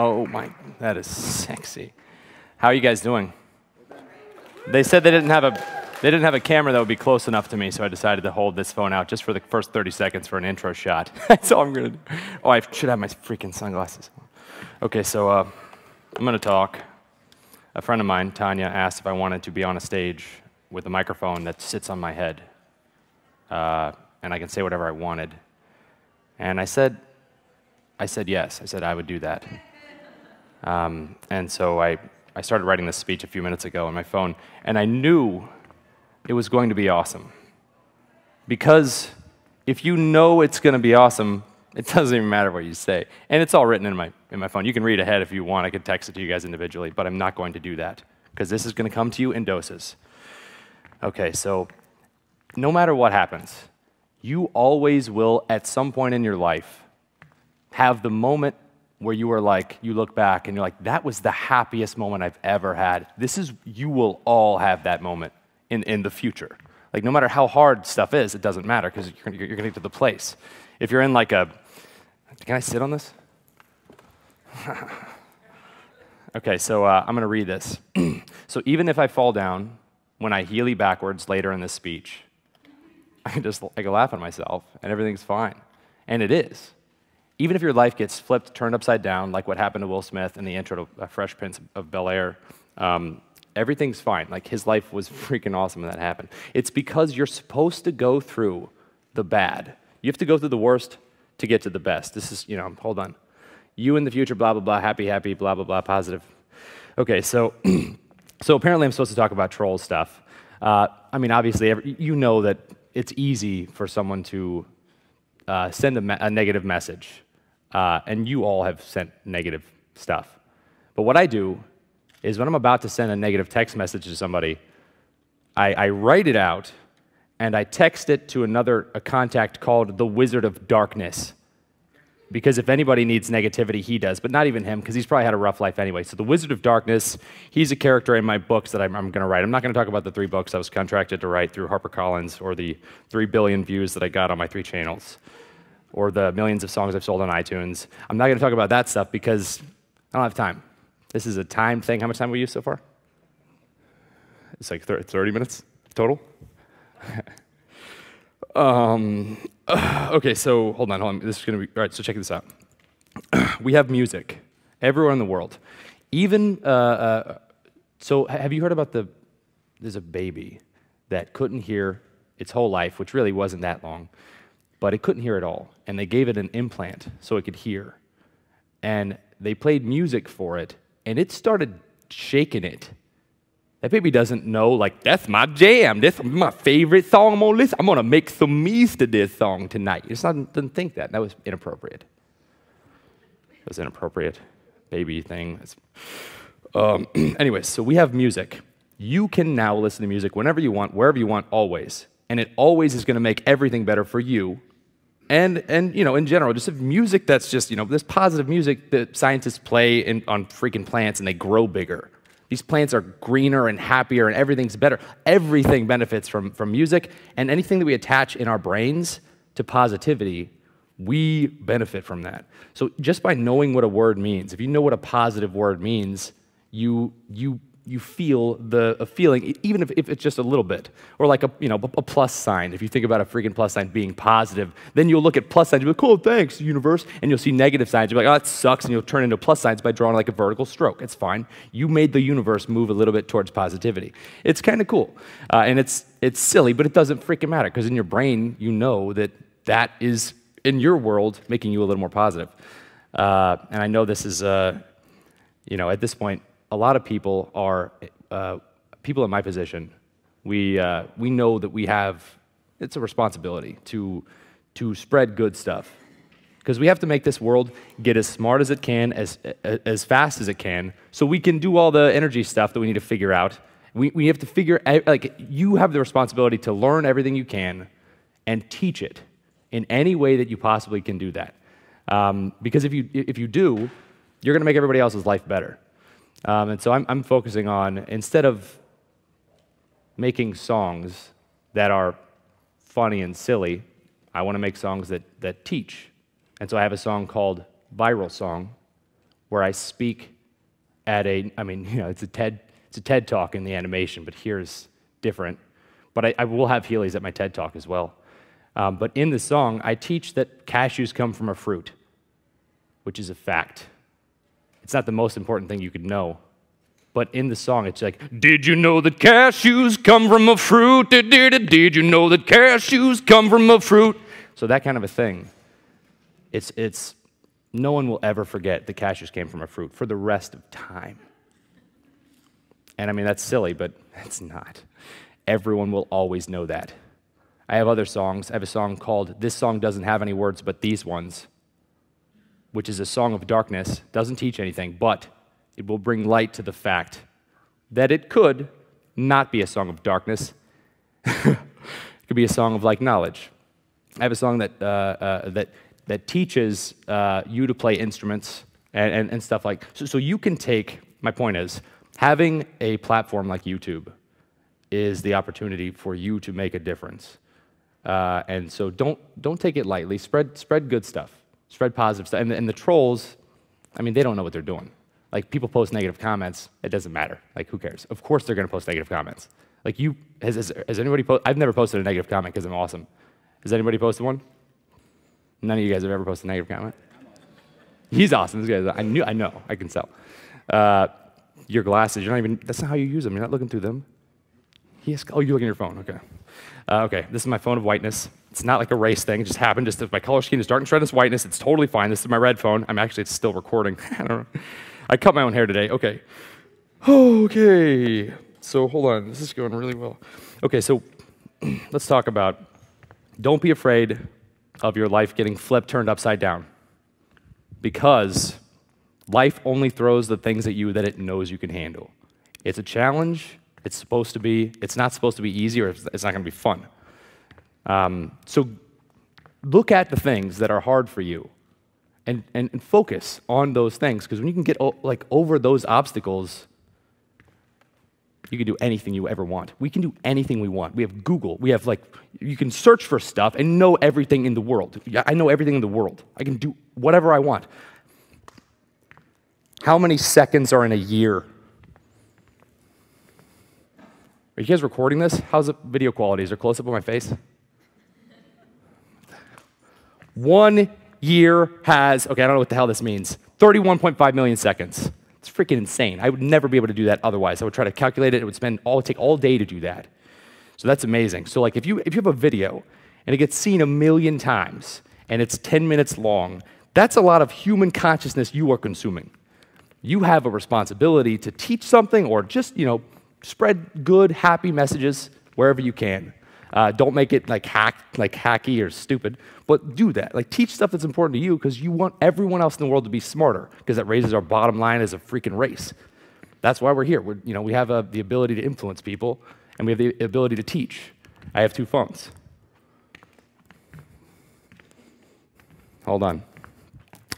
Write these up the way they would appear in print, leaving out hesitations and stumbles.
Oh my, that is sexy. How are you guys doing? They said they didn't have a camera that would be close enough to me, so I decided to hold this phone out just for the first 30 seconds for an intro shot. That's all I'm gonna do. Oh, I should have my freaking sunglasses. Okay, so I'm gonna talk. A friend of mine, Tanya, asked if I wanted to be on a stage with a microphone that sits on my head, and I can say whatever I wanted. And I said yes. I said I would do that. And so I started writing this speech a few minutes ago on my phone, and I knew it was going to be awesome. Because if you know it's going to be awesome, it doesn't even matter what you say. And it's all written in my phone. You can read ahead if you want. I could text it to you guys individually, but I'm not going to do that, because this is going to come to you in doses. Okay, so no matter what happens, you always will, at some point in your life, have the moment where you are like, you look back and you're like, that was the happiest moment I've ever had. You will all have that moment in the future. Like, no matter how hard stuff is, it doesn't matter, because you're gonna get to the place. If you're in like can I sit on this? Okay, so I'm gonna read this. So even if I fall down when I heely backwards later in this speech, I can laugh at myself and everything's fine. And it is. Even if your life gets flipped, turned upside down, like what happened to Will Smith in the intro to Fresh Prince of Bel-Air, everything's fine. Like, his life was freaking awesome when that happened. It's because you're supposed to go through the bad. You have to go through the worst to get to the best. This is, hold on. You in the future, blah, blah, blah, happy, happy, blah, blah, blah, positive. Okay, so apparently I'm supposed to talk about troll stuff. I mean, obviously, you know that it's easy for someone to send a negative message. And you all have sent negative stuff. But what I do is, when I'm about to send a negative text message to somebody, I write it out, and I text it to a contact called the Wizard of Darkness. Because if anybody needs negativity, he does, but not even him, because he's probably had a rough life anyway. So the Wizard of Darkness, he's a character in my books that I'm going to write. I'm not going to talk about the 3 books I was contracted to write through HarperCollins, or the 3 billion views that I got on my 3 channels, or the millions of songs I've sold on iTunes. I'm not going to talk about that stuff because I don't have time. This is a time thing. How much time have we used so far? It's like 30 minutes total? Okay, so hold on. This is going to be, all right, so check this out. We have music everywhere in the world. Even, so have you heard about there's a baby that couldn't hear its whole life, which really wasn't that long, but it couldn't hear at all, and they gave it an implant so it could hear. And they played music for it, and it started shaking it. That baby doesn't know, like, that's my jam, that's my favorite song I'm gonna listen. I'm gonna make some music to this song tonight. It doesn't think that. That was inappropriate. It was inappropriate baby thing. Anyways, so we have music. You can now listen to music whenever you want, wherever you want, always. And it always is gonna make everything better for you. And in general, just music that's just, this positive music that scientists play on freaking plants, and they grow bigger. These plants are greener and happier, and everything's better. Everything benefits from music, and anything that we attach in our brains to positivity, we benefit from that. So just by knowing what a word means, if you know what a positive word means, you feel a feeling, even if it's just a little bit, or like a plus sign. If you think about a freaking plus sign being positive, then you'll look at plus signs, you'll be like, cool, thanks, universe, and you'll see negative signs, you'll be like, oh, that sucks, and you'll turn into plus signs by drawing like a vertical stroke. It's fine. You made the universe move a little bit towards positivity. It's kind of cool, and it's silly, but it doesn't freaking matter, because in your brain, you know that is, in your world, making you a little more positive. And I know this is, at this point, a lot of people are, people in my position, we know that we have, it's a responsibility to spread good stuff. Because we have to make this world get as smart as it can, as fast as it can, so we can do all the energy stuff that we need to figure out. We have to figure out, like, you have the responsibility to learn everything you can and teach it in any way that you possibly can do that. Because if you do, you're going to make everybody else's life better. And so I'm focusing on, instead of making songs that are funny and silly, I want to make songs that teach. And so I have a song called Viral Song, where I speak at I mean, it's a TED Talk in the animation, but here's different. But I will have Heelys at my TED Talk as well. But in the song, I teach that cashews come from a fruit, which is a fact. It's not the most important thing you could know. But in the song, it's like, did you know that cashews come from a fruit? Did you know that cashews come from a fruit? So that kind of a thing. It's no one will ever forget that cashews came from a fruit for the rest of time. And I mean, that's silly, but it's not. Everyone will always know that. I have other songs. I have a song called This Song Doesn't Have Any Words But These Ones, which is a song of darkness, doesn't teach anything, but it will bring light to the fact that it could not be a song of darkness. It could be a song of like knowledge. I have a song that teaches you to play instruments and stuff like. So you can take. My point is, having a platform like YouTube is the opportunity for you to make a difference. And so don't take it lightly. Spread good stuff. Spread positive stuff. And the trolls, I mean, they don't know what they're doing. Like, people post negative comments. It doesn't matter. Like, who cares? Of course they're going to post negative comments. Like, has anybody I've never posted a negative comment because I'm awesome. Has anybody posted one? None of you guys have ever posted a negative comment? He's awesome. This guy's, I know. I can tell. Your glasses, that's not how you use them. You're not looking through them. Oh, you're looking at your phone. Okay. Okay, this is my phone of whiteness. It's not like a race thing. It just happened. Just if my color scheme is dark and shred this whiteness, it's totally fine. This is my red phone. It's still recording. I don't know. I cut my own hair today. Okay. Okay. So hold on. This is going really well. Okay, so let's talk about, don't be afraid of your life getting flipped, turned upside down. Because life only throws the things at you that it knows you can handle. It's a challenge. It's not supposed to be easy, or it's not going to be fun. So look at the things that are hard for you and focus on those things, because when you can get over those obstacles, you can do anything you ever want. We can do anything we want. We have Google. We have you can search for stuff and know everything in the world. I know everything in the world. I can do whatever I want. How many seconds are in a year? Are you guys recording this? How's the video quality? Is there close-up of my face? 1 year has, okay, I don't know what the hell this means, 31.5 million seconds. It's freaking insane. I would never be able to do that otherwise. I would try to calculate it. It would take all day to do that. So that's amazing. So if you have a video and it gets seen 1 million times and it's 10 minutes long, that's a lot of human consciousness you are consuming. You have a responsibility to teach something or just, spread good, happy messages wherever you can. Don't make it hacky or stupid, but do that. Teach stuff that's important to you, because you want everyone else in the world to be smarter, because that raises our bottom line as a freaking race. That's why we're here. We have the ability to influence people, and we have the ability to teach. I have 2 phones. Hold on.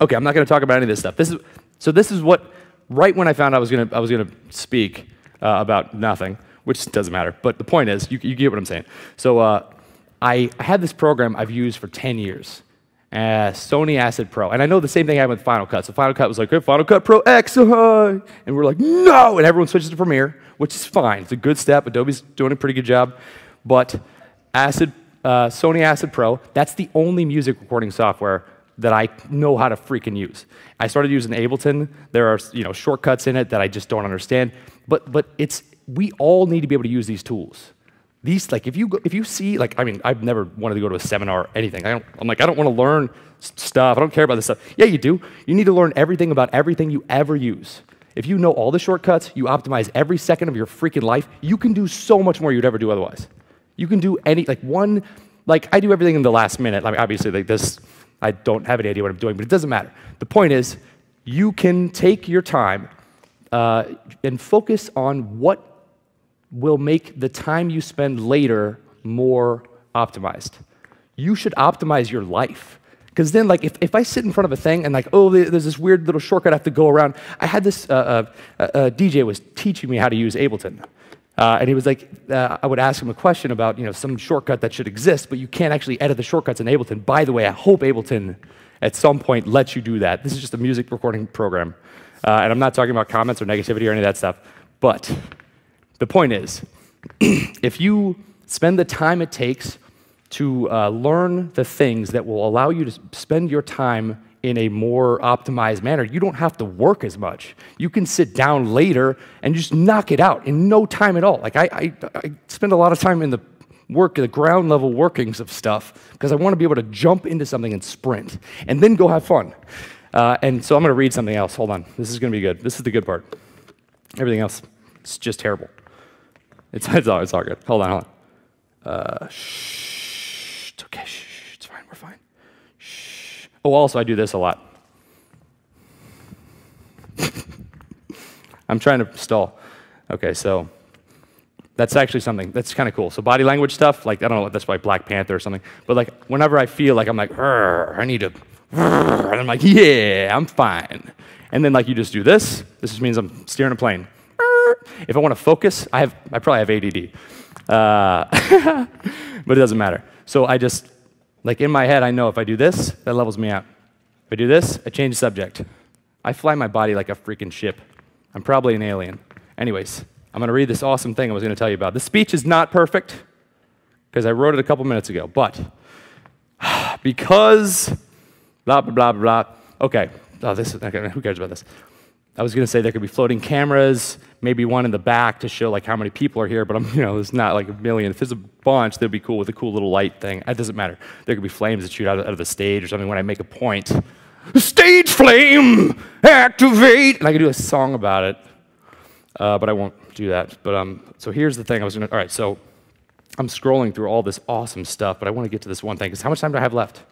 Okay, I'm not going to talk about any of this stuff. This is what, right when I found I was going to speak about nothing, which doesn't matter. But the point is, you get what I'm saying. So I had this program I've used for 10 years, Sony Acid Pro. And I know the same thing happened with Final Cut. So Final Cut was like, hey, Final Cut Pro X, and we're like, no! And everyone switches to Premiere, which is fine. It's a good step. Adobe's doing a pretty good job. But Sony Acid Pro, that's the only music recording software that I know how to freaking use. I started using Ableton. There are shortcuts in it that I just don't understand. But we all need to be able to use these tools. These if you see I've never wanted to go to a seminar or anything. I don't want to learn stuff. I don't care about this stuff. Yeah, you do. You need to learn everything about everything you ever use. If you know all the shortcuts, you optimize every second of your freaking life, you can do so much more you'd ever do otherwise. You can do I do everything in the last minute. Obviously this, I don't have any idea what I'm doing, but it doesn't matter. The point is, you can take your time and focus on what will make the time you spend later more optimized. You should optimize your life. Because then, if I sit in front of a thing and there's this weird little shortcut I have to go around. I had this DJ was teaching me how to use Ableton. And he was I would ask him a question about some shortcut that should exist, but you can't actually edit the shortcuts in Ableton. By the way, I hope Ableton at some point lets you do that. This is just a music recording program. And I'm not talking about comments or negativity or any of that stuff. But the point is, if you spend the time it takes to learn the things that will allow you to spend your time in a more optimized manner, you don't have to work as much. You can sit down later and just knock it out in no time at all. Like I spend a lot of time in the ground level workings of stuff because I want to be able to jump into something and sprint and then go have fun. And so I'm going to read something else. Hold on. This is going to be good. This is the good part. Everything else is just terrible. It's all good. Hold on. Shh. It's okay. Shh. It's fine. We're fine. Shh. Oh, also, I do this a lot. I'm trying to stall. Okay, so that's actually something that's kind of cool. So body language stuff, like, I don't know, that's like Black Panther or something, but like whenever I feel like I'm like, I need to, and I'm like, yeah, I'm fine. And then like you just do this. This just means I'm steering a plane. If I want to focus, I probably have ADD. But it doesn't matter. So I just, like in my head, I know if I do this, that levels me out. If I do this, I change the subject. I fly my body like a freaking ship. I'm probably an alien. Anyways, I'm going to read this awesome thing I was going to tell you about. The speech is not perfect, because I wrote it a couple minutes ago, but because blah, blah, blah, blah. Okay, who cares about this? I was going to say there could be floating cameras, maybe one in the back to show like how many people are here, but there's not like a million. If there's a bunch, that'd be cool with a cool little light thing. It doesn't matter. There could be flames that shoot out of the stage or something when I make a point. Stage flame, activate! And I could do a song about it, but I won't do that. But so here's the thing. All right, so I'm scrolling through all this awesome stuff, but I want to get to this one thing, because how much time do I have left?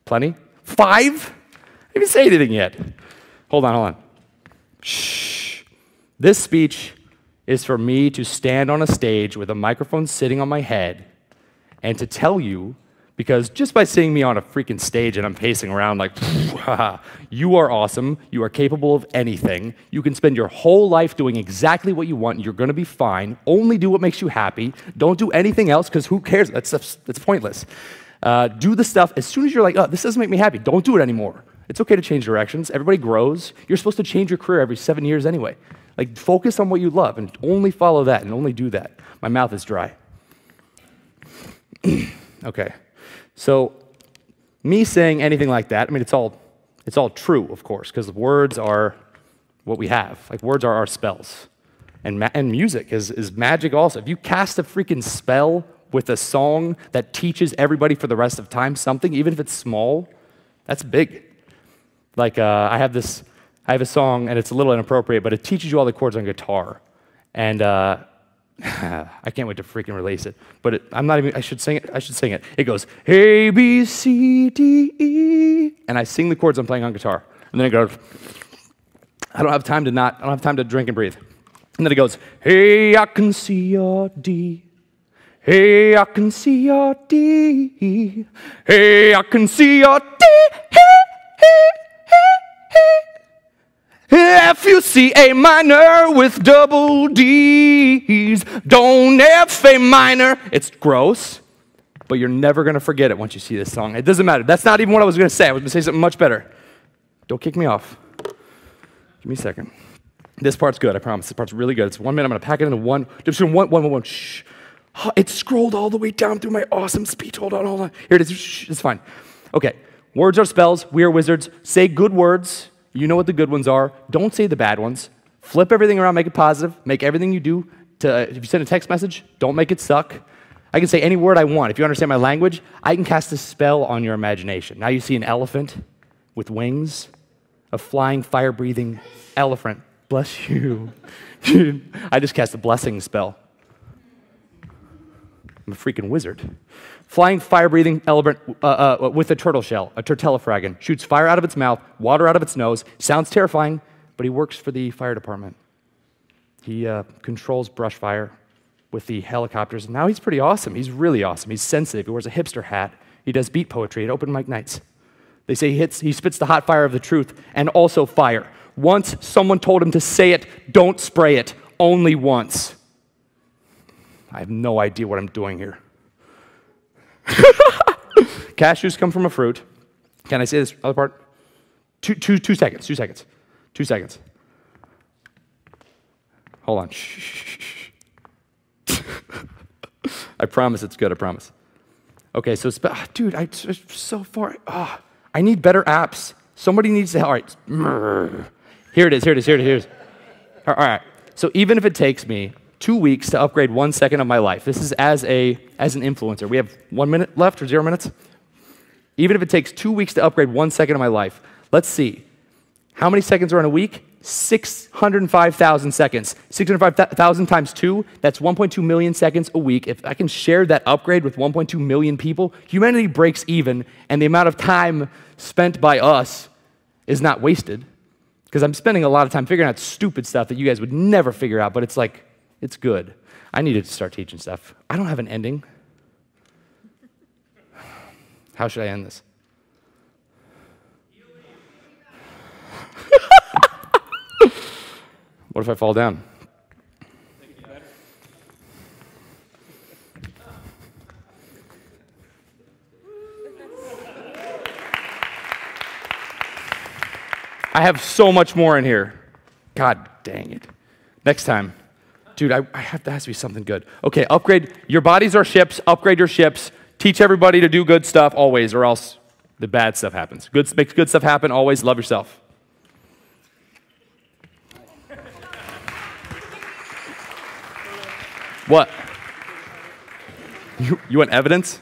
Plenty? 5? I didn't even say anything yet. Hold on. Shh. This speech is for me to stand on a stage with a microphone sitting on my head and to tell you, because just by seeing me on a freaking stage and I'm pacing around like, you are awesome, you are capable of anything, you can spend your whole life doing exactly what you want, you're going to be fine, only do what makes you happy, don't do anything else, because who cares, that's pointless. Do the stuff, as soon as you're like, oh, this doesn't make me happy, don't do it anymore. It's okay to change directions. Everybody grows. You're supposed to change your career every 7 years anyway. Like, focus on what you love and only follow that and only do that. My mouth is dry. Okay. So, me saying anything like that, I mean, it's all true, of course, because words are what we have. Like, words are our spells. And music is magic also. If you cast a freaking spell with a song that teaches everybody for the rest of time something, even if it's small, that's big. Like, I have a song, and it's a little inappropriate, but it teaches you all the chords on guitar. And I can't wait to freaking release it. But I should sing it. It goes, A, B, C, D, E. And I sing the chords I'm playing on guitar. And then it goes, I don't have time to drink and breathe. And then it goes, hey, I can see your D. Hey, I can see your D. Hey, I can see your D. F, U, C, A minor with double D's. Don't F, A minor. It's gross, but you're never going to forget it once you see this song. It doesn't matter. That's not even what I was going to say. I was going to say something much better. Don't kick me off. Give me a second. This part's good, I promise. This part's really good. It's 1 minute. I'm going to pack it into one. Just one. Shh. It scrolled all the way down through my awesome speech. Hold on. Here it is. Shh. It's fine. Okay. Words are spells. We are wizards. Say good words. You know what the good ones are. Don't say the bad ones. Flip everything around, make it positive. Make everything you do if you send a text message, don't make it suck. I can say any word I want. If you understand my language, I can cast a spell on your imagination. Now you see an elephant with wings, a flying, fire-breathing elephant. Bless you. Dude, I just cast a blessing spell. I'm a freaking wizard. Flying, fire-breathing elephant with a turtle shell, a turtellifragon, shoots fire out of its mouth, water out of its nose, sounds terrifying, but he works for the fire department. He controls brush fire with the helicopters. Now he's pretty awesome. He's really awesome. He's sensitive. He wears a hipster hat. He does beat poetry at open mic nights. They say he spits the hot fire of the truth and also fire. Once someone told him to say it, don't spray it, only once. I have no idea what I'm doing here. Cashews come from a fruit. Can I say this other part? Two seconds. 2 seconds. Hold on. Shh. I promise it's good, I promise. Okay, so, dude, it's so far. I need better apps. Somebody needs to, all right. Here it is. All right, so even if it takes me 2 weeks to upgrade 1 second of my life, this is as an influencer. We have 1 minute left or 0 minutes? Even if it takes 2 weeks to upgrade 1 second of my life, let's see. How many seconds are in a week? 605,000 seconds. 605,000 times 2, that's 1.2 million seconds a week. If I can share that upgrade with 1.2 million people, humanity breaks even, and the amount of time spent by us is not wasted. Because I'm spending a lot of time figuring out stupid stuff that you guys would never figure out, but it's like, it's good. I needed to start teaching stuff. I don't have an ending. How should I end this? What if I fall down? I have so much more in here. God dang it. Next time. Dude, I have to ask you something good. Okay, upgrade. Your bodies are ships. Upgrade your ships. Teach everybody to do good stuff always, or else the bad stuff happens. Make good stuff happen always. Love yourself. What? You want evidence?